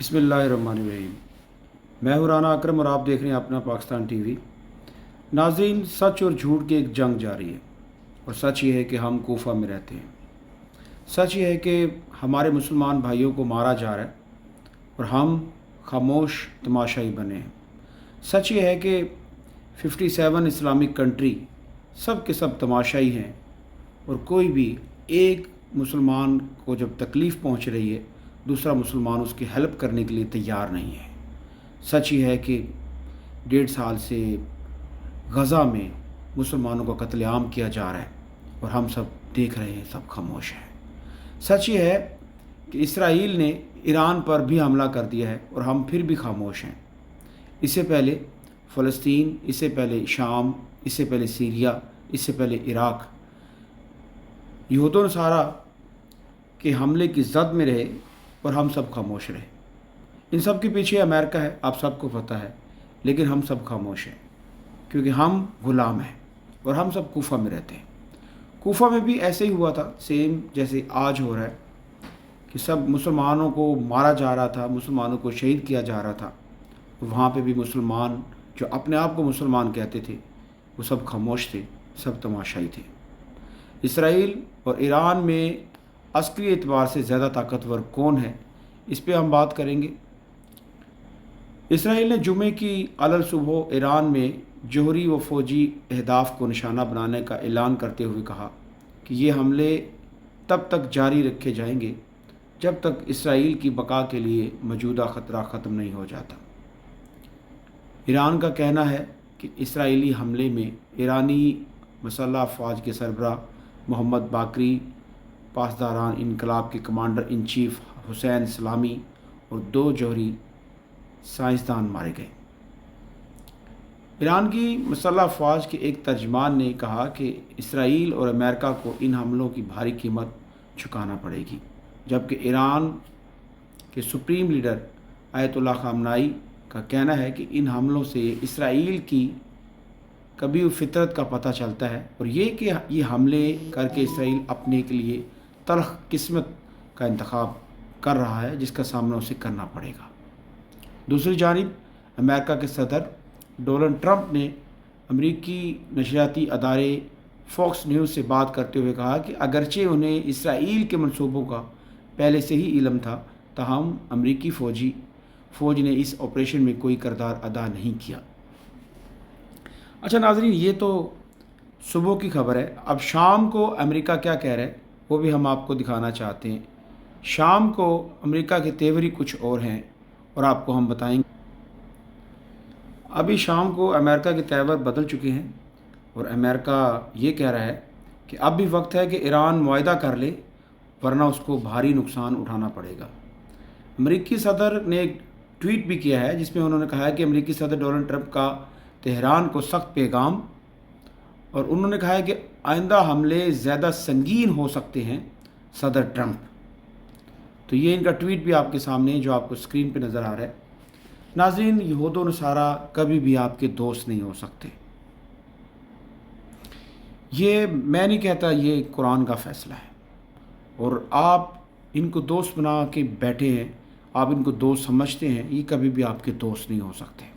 बिस्मिल्लाहिर्रहमानिर्रहीम। मैं हूं राना अकरम और आप देख रहे हैं अपना पाकिस्तान टीवी। नाज़रीन, सच और झूठ की एक जंग जारी है और सच ये है कि हम कोफा में रहते हैं। सच ये है कि हमारे मुसलमान भाइयों को मारा जा रहा है और हम खामोश तमाशाई बने हैं। सच ये है कि 57 इस्लामिक कंट्री सब के सब तमाशाई हैं और कोई भी एक मुसलमान को जब तकलीफ़ पहुंच रही है दूसरा मुसलमान उसकी हेल्प करने के लिए तैयार नहीं है। सच ये है कि 1.5 साल से गज़ा में मुसलमानों का कत्लेआम किया जा रहा है और हम सब देख रहे हैं, सब खामोश हैं। सच ये है कि इसराइल ने ईरान पर भी हमला कर दिया है और हम फिर भी खामोश हैं। इससे पहले फ़लस्तीन, इससे पहले शाम, इससे पहले सीरिया, इससे पहले इराक़, यहूद नसारा के हमले की जद में रहे और हम सब खामोश रहे। इन सब के पीछे अमेरिका है, आप सबको पता है, लेकिन हम सब खामोश हैं क्योंकि हम ग़ुलाम हैं और हम सब कोफा में रहते हैं। कोफा में भी ऐसे ही हुआ था, सेम जैसे आज हो रहा है कि सब मुसलमानों को मारा जा रहा था, मुसलमानों को शहीद किया जा रहा था। वहाँ पे भी मुसलमान जो अपने आप को मुसलमान कहते थे वो सब खामोश थे, सब तमाशाई थे। इसराइल और ईरान में अस्करी एतबार से ज़्यादा ताकतवर कौन है, इस पे हम बात करेंगे। इसराइल ने जुमे की अलल सुबह ईरान में जौहरी व फ़ौजी अहदाफ़ को निशाना बनाने का ऐलान करते हुए कहा कि ये हमले तब तक जारी रखे जाएंगे जब तक इसराइल की बका के लिए मौजूदा ख़तरा ख़त्म नहीं हो जाता। ईरान का कहना है कि इसराइली हमले में ईरानी मसल्ह अफ़वाज के सरबराह मोहम्मद बाकरी, पासदारान इनकलाब के कमांडर इन चीफ हुसैन सलामी और 2 जौहरी साइंसदान मारे गए। ईरान की मसल्ह अफ़वाज के एक तर्जमान ने कहा कि इसराइल और अमेरिका को इन हमलों की भारी कीमत चुकाना पड़ेगी, जबकि ईरान के सुप्रीम लीडर आयतुल्लाह ख़ामनाई का कहना है कि इन हमलों से इसराइल की कभी फितरत का पता चलता है और ये कि ये हमले करके इसराइल अपने के लिए तल्ख़ किस्मत का इंतखाब कर रहा है जिसका सामना उसे करना पड़ेगा। दूसरी जानिब अमेरिका के सदर डोनाल्ड ट्रंप ने अमरीकी नशरियाती अदारे फॉक्स न्यूज़ से बात करते हुए कहा कि अगरचे उन्हें इसराइल के मंसूबों का पहले से ही इल्म था, ताहम अमरीकी फ़ौज ने इस ऑपरेशन में कोई किरदार अदा नहीं किया। अच्छा नाज़रीन, ये तो सुबह की खबर है। अब शाम को अमेरिका क्या कह रहा है वो भी हम आपको दिखाना चाहते हैं। शाम को अमेरिका के तेवर ही कुछ और हैं और आपको हम बताएंगे। अभी शाम को अमेरिका के तेवर बदल चुके हैं और अमेरिका ये कह रहा है कि अब भी वक्त है कि ईरान मुआहदा कर ले वरना उसको भारी नुकसान उठाना पड़ेगा। अमेरिकी सदर ने एक ट्वीट भी किया है जिसमें उन्होंने कहा है कि अमेरिकी सदर डोनाल्ड ट्रंप का तेहरान को सख्त पैगाम, और उन्होंने कहा है कि आइंदा हमले ज़्यादा संगीन हो सकते हैं सदर ट्रंप। तो ये इनका ट्वीट भी आपके सामने जो आपको स्क्रीन पे नज़र आ रहा है। नाज़रीन, यहूद व नसारा कभी भी आपके दोस्त नहीं हो सकते। ये मैं नहीं कहता, ये कुरान का फ़ैसला है और आप इनको दोस्त बना के बैठे हैं, आप इनको दोस्त समझते हैं, ये कभी भी आपके दोस्त नहीं हो सकते।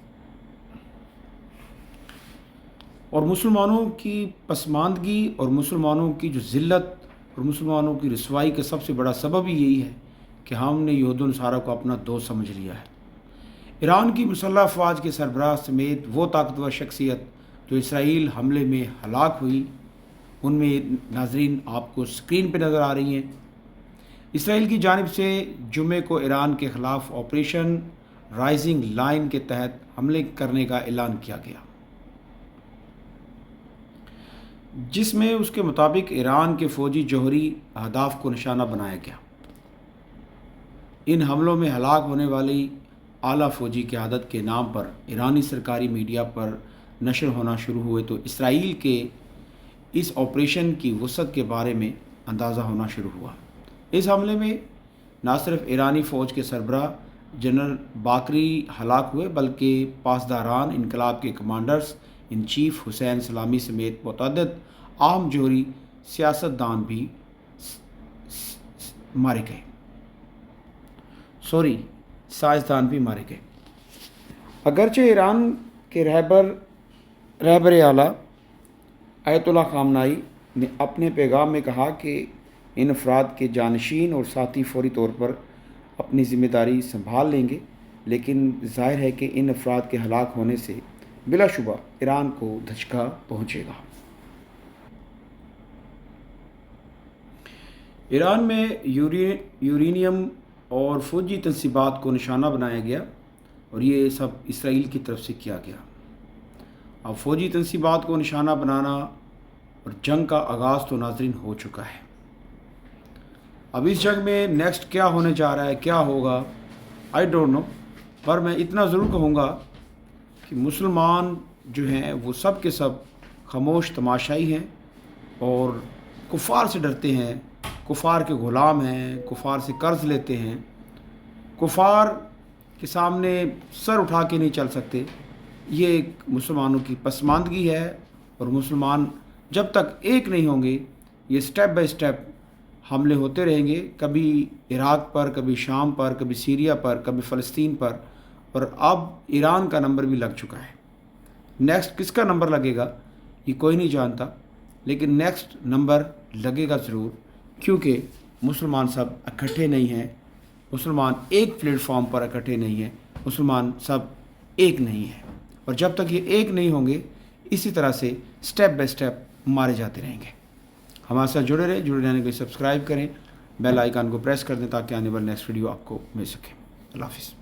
और मुसलमानों की पसमानदगी और मुसलमानों की जो ज़िल्लत और मुसलमानों की रसवाई का सबसे बड़ा सबब ही यही है कि हमने यहूद व नसारा को अपना दोस्त समझ लिया है। ईरान की मुसल्ह अफ़वाज के सरबराह समेत वो ताकतवर शख्सियत जो इसराइल हमले में हलाक हुई, उनमें नाज़रीन आपको स्क्रीन पे नज़र आ रही हैं। इसराइल की जानिब से जुमे को ईरान के ख़िलाफ़ ऑपरेशन राइजिंग लाइन के तहत हमले करने का ऐलान किया गया, जिसमें उसके मुताबिक ईरान के फ़ौजी जौहरी अहदाफ़ को निशाना बनाया गया। इन हमलों में हलाक होने वाली आला फ़ौजी क़यादत के नाम पर ईरानी सरकारी मीडिया पर नशर होना शुरू हुए तो इसराइल के इस ऑपरेशन की वसअत के बारे में अंदाज़ा होना शुरू हुआ। इस हमले में न सिर्फ ईरानी फ़ौज के सरबराह जनरल बाकरी हलाक हुए बल्कि पासदारान इनकलाब के कमांडर्स इन चीफ हुसैन सलामी समेत मुतअद्दिद आम जौहरी सियासतदान भी मारे गए। سائنسدان بھی مارے گئے۔ اگرچہ ایران کے رہبر اعلیٰ آیت اللہ خامنائی نے اپنے پیغام میں کہا کہ ان افراد کے جانشین اور ساتھی فوری طور پر اپنی ذمہ داری سنبھال لیں گے، لیکن ظاہر ہے کہ ان افراد کے ہلاک ہونے سے بلا شبہ ایران کو دھچکا پہنچے گا۔ ایران میں یورینیم اور فوجی تنصیبات کو نشانہ بنایا گیا اور یہ سب اسرائیل کی طرف سے کیا گیا۔ اب فوجی تنصیبات کو نشانہ بنانا اور جنگ کا آغاز تو ناظرین ہو چکا ہے۔ اب اس جنگ میں نیکسٹ کیا ہونے جا رہا ہے، کیا ہوگا، آئی ڈونٹ نو، پر میں اتنا ضرور کہوں گا کہ مسلمان جو ہیں وہ سب کے سب خاموش تماشائی ہیں اور کفار سے ڈرتے ہیں، کفار کے غلام ہیں، کفار سے قرض لیتے ہیں، کفار کے سامنے سر اٹھا کے نہیں چل سکتے۔ یہ ایک مسلمانوں کی پسماندگی ہے، اور مسلمان جب تک ایک نہیں ہوں گے یہ سٹیپ بائی سٹیپ حملے ہوتے رہیں گے، کبھی عراق پر، کبھی شام پر، کبھی سیریا پر، کبھی فلسطین پر، اور اب ایران کا نمبر بھی لگ چکا ہے۔ نیکسٹ کس کا نمبر لگے گا یہ کوئی نہیں جانتا، لیکن نیکسٹ نمبر لگے گا ضرور، کیونکہ مسلمان سب اکٹھے نہیں ہیں، مسلمان ایک پلیٹ فارم پر اکٹھے نہیں ہیں، مسلمان سب ایک نہیں ہیں، اور جب تک یہ ایک نہیں ہوں گے اسی طرح سے سٹیپ بائی سٹیپ مارے جاتے رہیں گے۔ ہمارے ساتھ جڑے رہنے کے لیے سبسکرائب کریں، بیل آئیکن کو پریس کر دیں تاکہ آنے والی نیکسٹ ویڈیو آپ کو مل سکے۔ اللہ حافظ۔